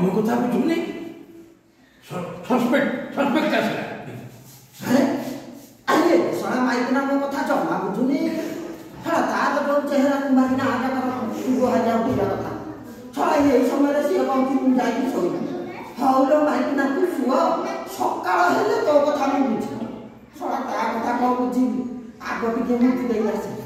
ମୋ କଥା ବୁଝୁନି ସସ୍ପେକ୍ଟ ଆସିଲା ଆରେ ଶଳା ମାଇକିନା ମୋ କଥା ଜମା ବୁଝୁନି ଶଳା ତାର ଯୋଉ ଚେହେରା କୁମାରିନା ଆଗା କର ହାଜା ଉଠିବା କଥା ଶଳା ଏଇ ସମୟରେ ସିଏ କହୁଛି ମୁଁ ଯାଇକି ଶୋଇବି ହଉ ଲୋ ମାଇକିନା ତୁ ଶୁଅ ସକାଳ ହେଲେ ତୋ କଥା ମୁଁ ବୁଝିବି ଶଳା ତା କଥା କଣ ବୁଝିବି ଆଗ ଟିକେ ମୁଠି ଦେଇ ଆସେ